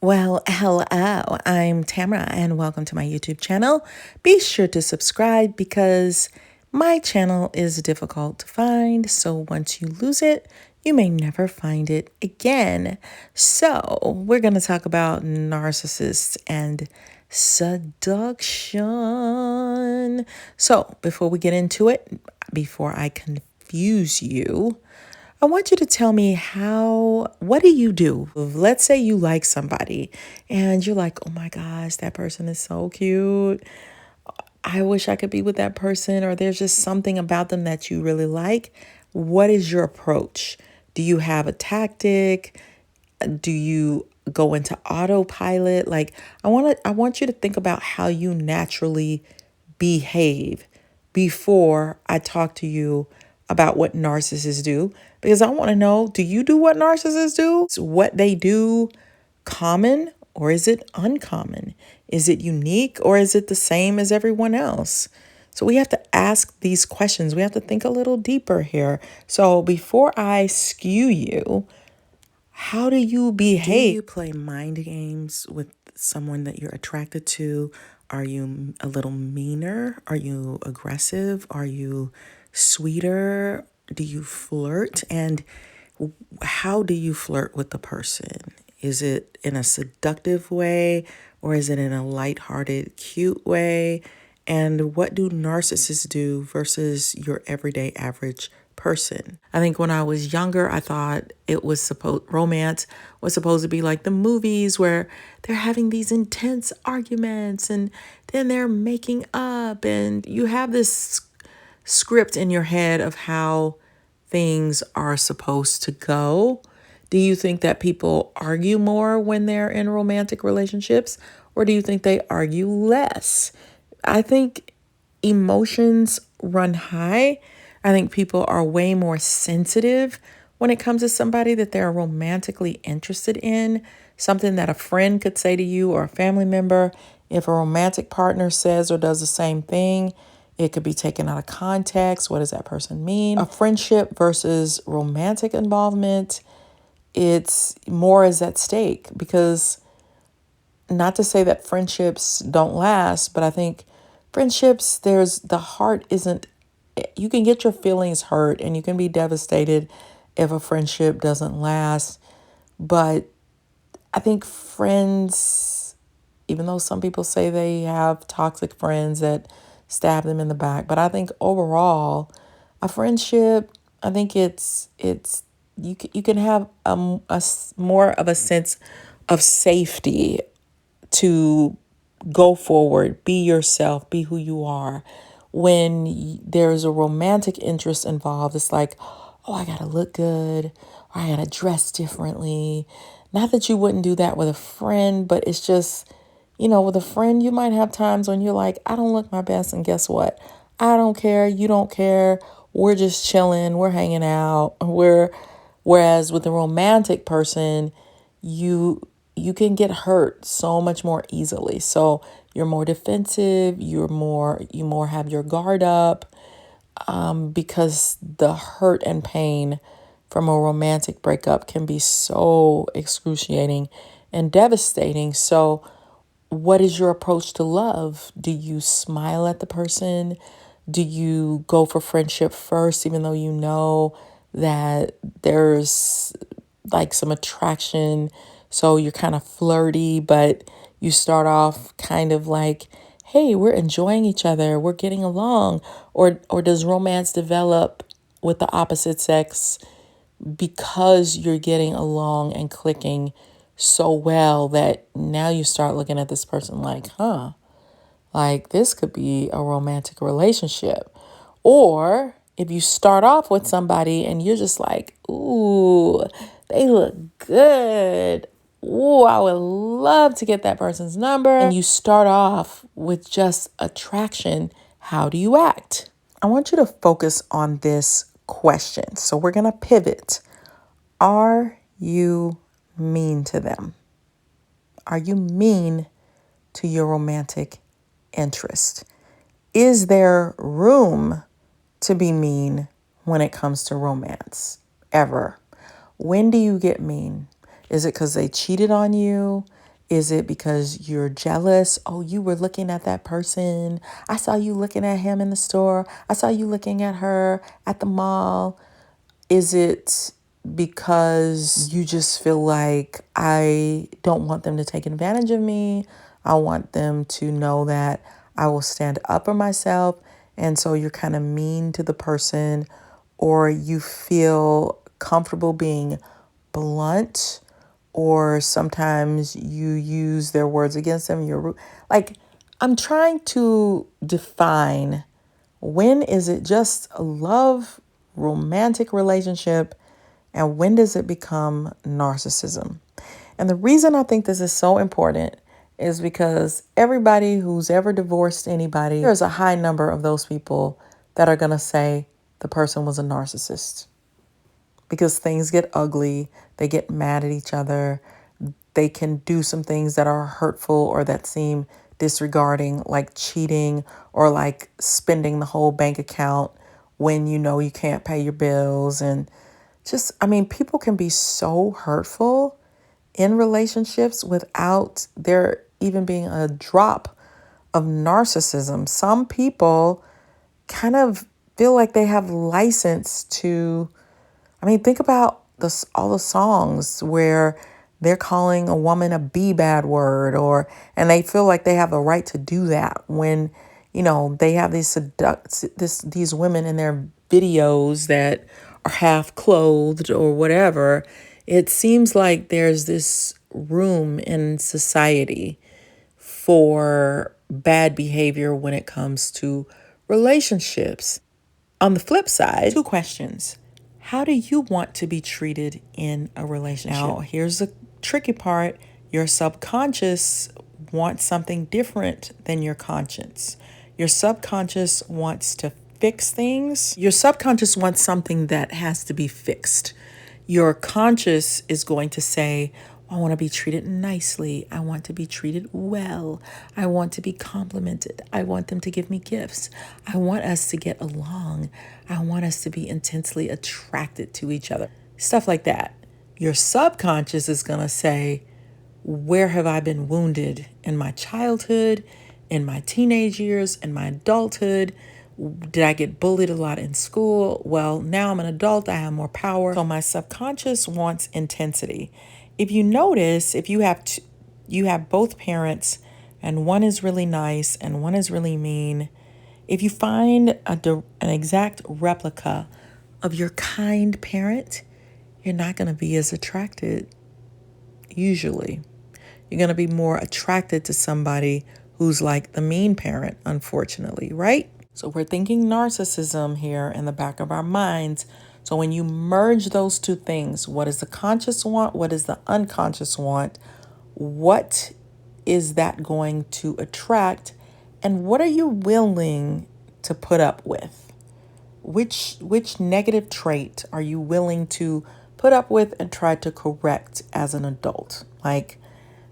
Well, hello, I'm Tamara and welcome to my YouTube channel. Be sure to subscribe because my channel is difficult to find. So once you lose it, you may never find it again. So we're going to talk about narcissists and seduction. So before we get into it, before I confuse you, I want you to tell me what do you do? Let's say you like somebody and you're like, oh my gosh, that person is so cute. I wish I could be with that person, or there's just something about them that you really like. What is your approach? Do you have a tactic? Do you go into autopilot? Like I want you to think about how you naturally behave before I talk to you about what narcissists do, because I want to know, do you do what narcissists do? Is what they do common or is it uncommon? Is it unique or is it the same as everyone else? So we have to ask these questions. We have to think a little deeper here. So before I skew you, how do you behave? Do you play mind games with someone that you're attracted to? Are you a little meaner? Are you aggressive? Are you sweeter? Do you flirt? And how do you flirt with the person? Is it in a seductive way or is it in a lighthearted, cute way? And what do narcissists do versus your everyday average person? I think when I was younger, I thought romance was supposed to be like the movies where they're having these intense arguments and then they're making up, and you have this script in your head of how things are supposed to go. Do you think that people argue more when they're in romantic relationships, or do you think they argue less? I think emotions run high. I think people are way more sensitive when it comes to somebody that they're romantically interested in, something that a friend could say to you or a family member. If a romantic partner says or does the same thing, it could be taken out of context. What does that person mean? A friendship versus romantic involvement, it's more is at stake, because not to say that friendships don't last, but I think friendships, the heart isn't, you can get your feelings hurt and you can be devastated if a friendship doesn't last. But I think friends, even though some people say they have toxic friends that stab them in the back, but I think overall, a friendship, I think you can have more of a sense of safety to go forward, be yourself, be who you are. When there's a romantic interest involved, it's like, oh, I gotta look good, or I gotta dress differently. Not that you wouldn't do that with a friend, but it's just, with a friend, you might have times when you're like, I don't look my best, and guess what? I don't care, you don't care. We're just chilling, we're hanging out. Whereas with a romantic person, you can get hurt so much more easily. So you're more defensive, you more have your guard up, because the hurt and pain from a romantic breakup can be so excruciating and devastating. So what is your approach to love? Do you smile at the person? Do you go for friendship first, even though you know that there's like some attraction? So you're kind of flirty, but you start off kind of like, hey, we're enjoying each other, we're getting along. Or does romance develop with the opposite sex because you're getting along and clicking so well that now you start looking at this person like, like this could be a romantic relationship? Or if you start off with somebody and you're just like, ooh, they look good. Ooh, I would love to get that person's number. And you start off with just attraction. How do you act? I want you to focus on this question. So we're going to pivot. Are you mean to them? Are you mean to your romantic interest? Is there room to be mean when it comes to romance? Ever? When do you get mean? Is it because they cheated on you? Is it because you're jealous? Oh, you were looking at that person. I saw you looking at him in the store. I saw you looking at her at the mall. Is it because you just feel like I don't want them to take advantage of me? I want them to know that I will stand up for myself. And so you're kind of mean to the person, or you feel comfortable being blunt, or sometimes you use their words against them. Like, I'm trying to define, when is it just a love, romantic relationship, and when does it become narcissism? And the reason I think this is so important is because everybody who's ever divorced anybody, there's a high number of those people that are going to say the person was a narcissist. Because things get ugly, they get mad at each other, they can do some things that are hurtful or that seem disregarding, like cheating or like spending the whole bank account when you know you can't pay your bills. And just, I mean, people can be so hurtful in relationships without there even being a drop of narcissism. Some people kind of feel like they have license to, I mean, think about all the songs where they're calling a woman a B bad word, and they feel like they have the right to do that when, they have these women in their videos that are half clothed or whatever. It seems like there's this room in society for bad behavior when it comes to relationships. On the flip side, two questions. How do you want to be treated in a relationship? Now, here's the tricky part. Your subconscious wants something different than your conscience. Your subconscious wants to fix things. Your subconscious wants something that has to be fixed. Your conscious is going to say, I want to be treated nicely. I want to be treated well. I want to be complimented. I want them to give me gifts. I want us to get along. I want us to be intensely attracted to each other. Stuff like that. Your subconscious is going to say, where have I been wounded in my childhood, in my teenage years, in my adulthood? Did I get bullied a lot in school? Well, now I'm an adult. I have more power. So my subconscious wants intensity. If you notice, if you have both parents and one is really nice and one is really mean, if you find an exact replica of your kind parent, you're not going to be as attracted. Usually, you're going to be more attracted to somebody who's like the mean parent, unfortunately, right? So we're thinking narcissism here in the back of our minds. So when you merge those two things, what does the conscious want? What does the unconscious want? What is that going to attract? And what are you willing to put up with? Which negative trait are you willing to put up with and try to correct as an adult? Like,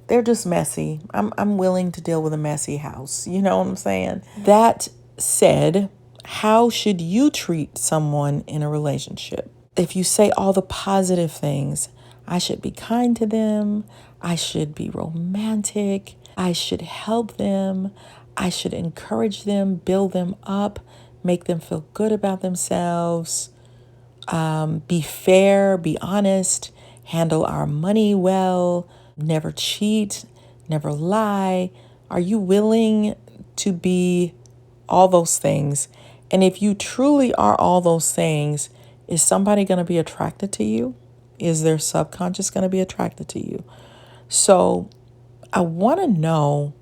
they're just messy. I'm willing to deal with a messy house. You know what I'm saying? That said, how should you treat someone in a relationship? If you say all the positive things, I should be kind to them, I should be romantic, I should help them, I should encourage them, build them up, make them feel good about themselves, be fair, be honest, handle our money well, never cheat, never lie. Are you willing to be all those things? And if you truly are all those things, is somebody going to be attracted to you? Is their subconscious going to be attracted to you? So I want to know,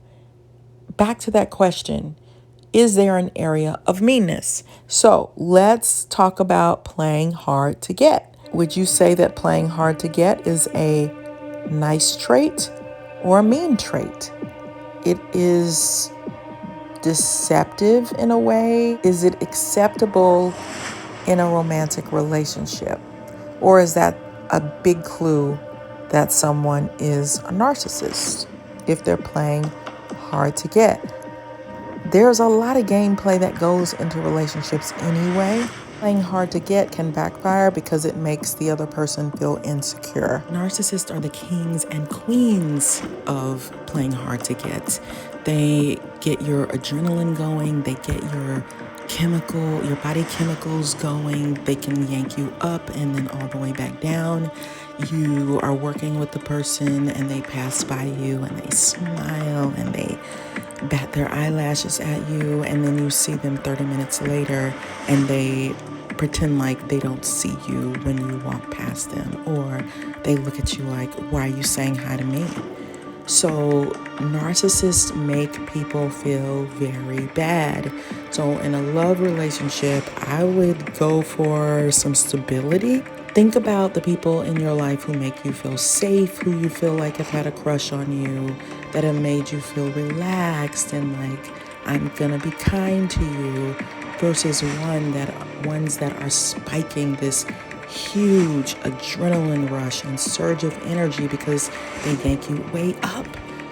back to that question, is there an area of meanness? So let's talk about playing hard to get. Would you say that playing hard to get is a nice trait or a mean trait? It is deceptive in a way. Is it acceptable in a romantic relationship? Or is that a big clue that someone is a narcissist if they're playing hard to get? There's a lot of gameplay that goes into relationships anyway. Playing hard to get can backfire because it makes the other person feel insecure. Narcissists are the kings and queens of playing hard to get. They get your adrenaline going, they get your body chemicals going. They can yank you up and then all the way back down. You are working with the person and they pass by you and they smile and they bat their eyelashes at you, and then you see them 30 minutes later and they pretend like they don't see you when you walk past them, or they look at you like, why are you saying hi to me? So narcissists make people feel very bad. So in a love relationship, I would go for some stability. Think about the people in your life who make you feel safe, who you feel like have had a crush on you, that have made you feel relaxed and like, I'm gonna be kind to you, versus ones that are spiking this huge adrenaline rush and surge of energy because they yank you way up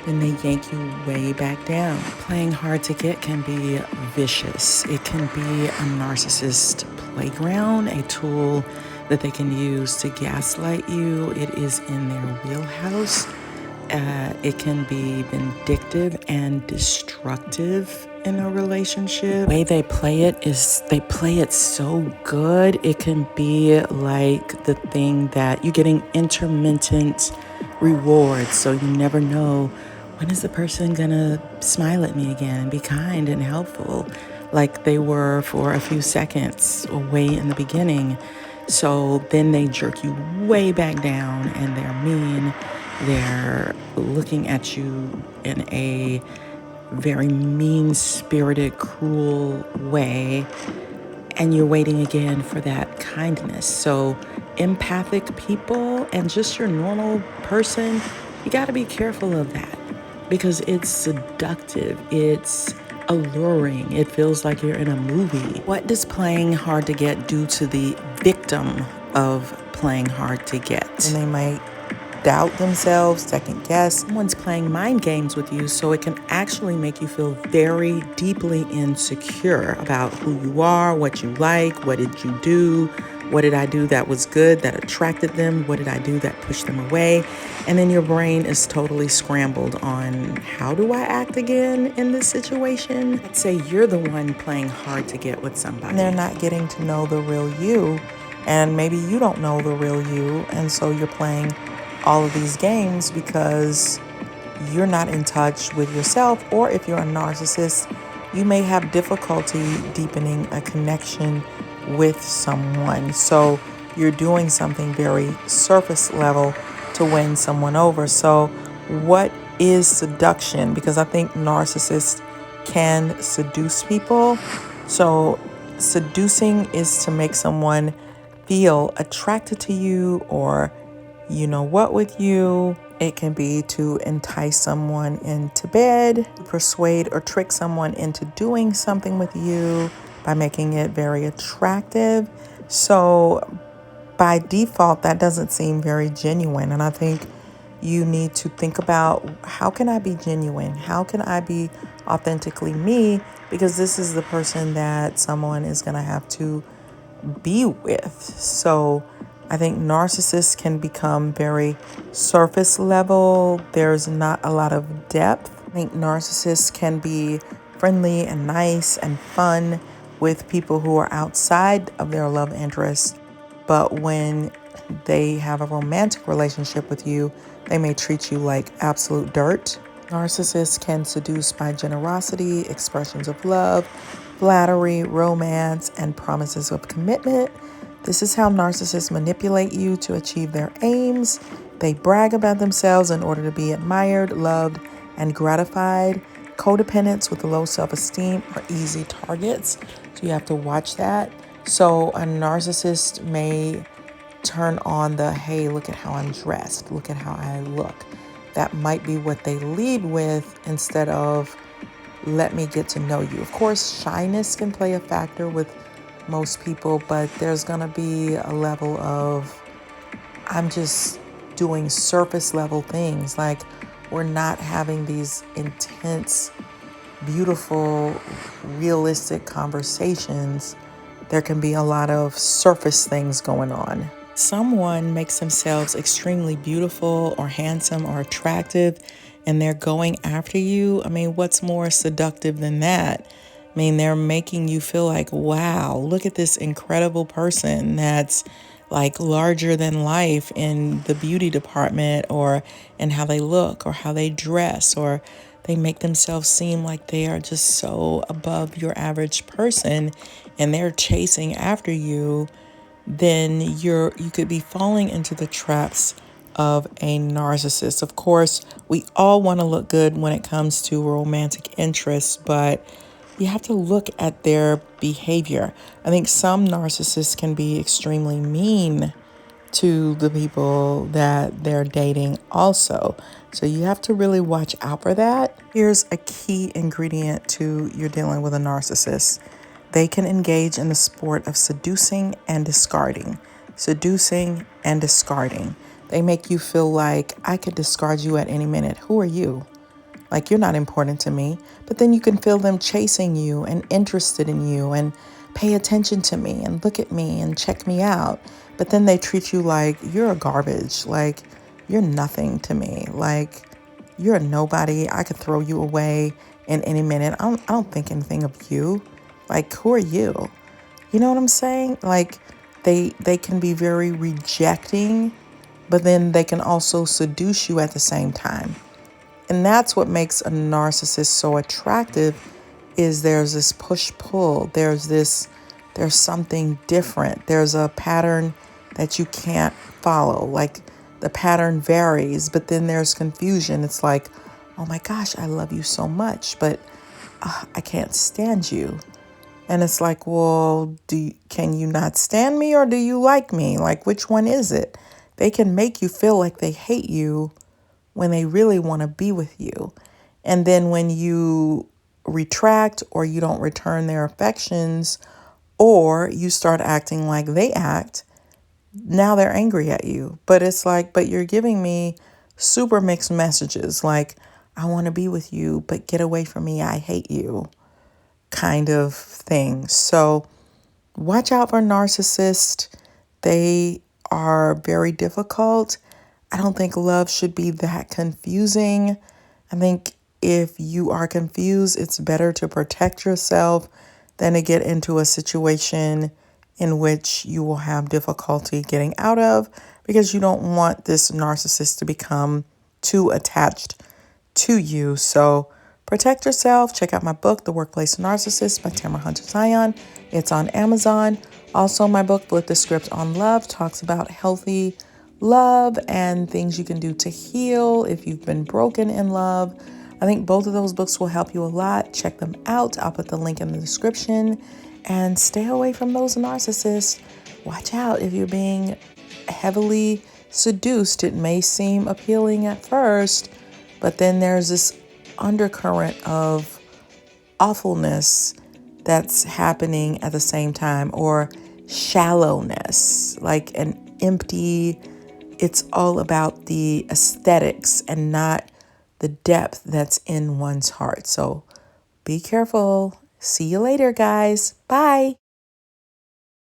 and they yank you way back down. Playing hard to get can be vicious. It can be a narcissist playground, a tool that they can use to gaslight you. It is in their wheelhouse. It can be vindictive and destructive in a relationship. The way they play it is they play it so good. It can be like the thing that you're getting intermittent rewards. So you never know, when is the person gonna smile at me again and be kind and helpful like they were for a few seconds or way in the beginning. So then they jerk you way back down and they're mean. They're looking at you in a very mean-spirited, cruel way, and you're waiting again for that kindness. So empathic people and just your normal person, you got to be careful of that because it's seductive. It's alluring. It feels like you're in a movie. What does playing hard to get do to the victim of playing hard to get? And they might doubt themselves, second guess. Someone's playing mind games with you, so it can actually make you feel very deeply insecure about who you are, what you like, what did you do, what did I do that was good, that attracted them, what did I do that pushed them away? And then your brain is totally scrambled on, how do I act again in this situation? Let's say you're the one playing hard to get with somebody. And they're not getting to know the real you, and maybe you don't know the real you, and so you're playing all of these games because you're not in touch with yourself, or if you're a narcissist, you may have difficulty deepening a connection with someone. So you're doing something very surface level to win someone over. So what is seduction? Because I think narcissists can seduce people. So seducing is to make someone feel attracted to you, or you know what with you. It can be to entice someone into bed, persuade or trick someone into doing something with you by making it very attractive. So by default, that doesn't seem very genuine. And I think you need to think about, how can I be genuine? How can I be authentically me? Because this is the person that someone is going to have to be with. So I think narcissists can become very surface level. There's not a lot of depth. I think narcissists can be friendly and nice and fun with people who are outside of their love interest. But when they have a romantic relationship with you, they may treat you like absolute dirt. Narcissists can seduce by generosity, expressions of love, flattery, romance, and promises of commitment. This is how narcissists manipulate you to achieve their aims. They brag about themselves in order to be admired, loved, and gratified. Codependents with low self-esteem are easy targets, so you have to watch that. So a narcissist may turn on the, hey, look at how I'm dressed, look at how I look. That might be what they lead with instead of, let me get to know you. Of course, shyness can play a factor with most people, but there's gonna be a level of, I'm just doing surface level things. Like, we're not having these intense, beautiful, realistic conversations there can be a lot of surface things going on. Someone makes themselves extremely beautiful or handsome or attractive and they're going after you. I mean, what's more seductive than that? I mean, they're making you feel like, wow, look at this incredible person that's like larger than life in the beauty department or in how they look or how they dress, or they make themselves seem like they are just so above your average person and they're chasing after you. Then you could be falling into the traps of a narcissist. Of course, we all want to look good when it comes to romantic interests, but you have to look at their behavior. I think some narcissists can be extremely mean to the people that they're dating also. So you have to really watch out for that. Here's a key ingredient to you're dealing with a narcissist. They can engage in the sport of seducing and discarding. Seducing and discarding. They make you feel like I could discard you at any minute. Who are you? Like, you're not important to me. But then you can feel them chasing you and interested in you and pay attention to me and look at me and check me out. But then they treat you like you're a garbage, like you're nothing to me, like you're a nobody. I could throw you away in any minute. I don't think anything of you. Like, who are you? You know what I'm saying? Like, they can be very rejecting, but then they can also seduce you at the same time. And that's what makes a narcissist so attractive, is there's this push-pull. There's something different. There's a pattern that you can't follow. Like, the pattern varies, but then there's confusion. It's like, oh my gosh, I love you so much, but I can't stand you. And it's like, well, can you not stand me or do you like me? Like, which one is it? They can make you feel like they hate you when they really want to be with you. And then when you retract or you don't return their affections or you start acting like they act, now they're angry at you. But it's like, but you're giving me super mixed messages. Like, I want to be with you, but get away from me. I hate you, kind of thing. So watch out for narcissists. They are very difficult. I don't think love should be that confusing. I think if you are confused, it's better to protect yourself than to get into a situation in which you will have difficulty getting out of, because you don't want this narcissist to become too attached to you. So protect yourself. Check out my book, The Workplace NaRCISSiST by Tamara Zyon. It's on Amazon. Also, my book, Flip the Script on Love, talks about healthy love and things you can do to heal if you've been broken in love. I think both of those books will help you a lot. Check them out. I'll put the link in the description. And stay away from those narcissists. Watch out if you're being heavily seduced. It may seem appealing at first, but then there's this undercurrent of awfulness that's happening at the same time, or shallowness, like an empty. It's all about the aesthetics and not the depth that's in one's heart. So be careful. See you later, guys. Bye.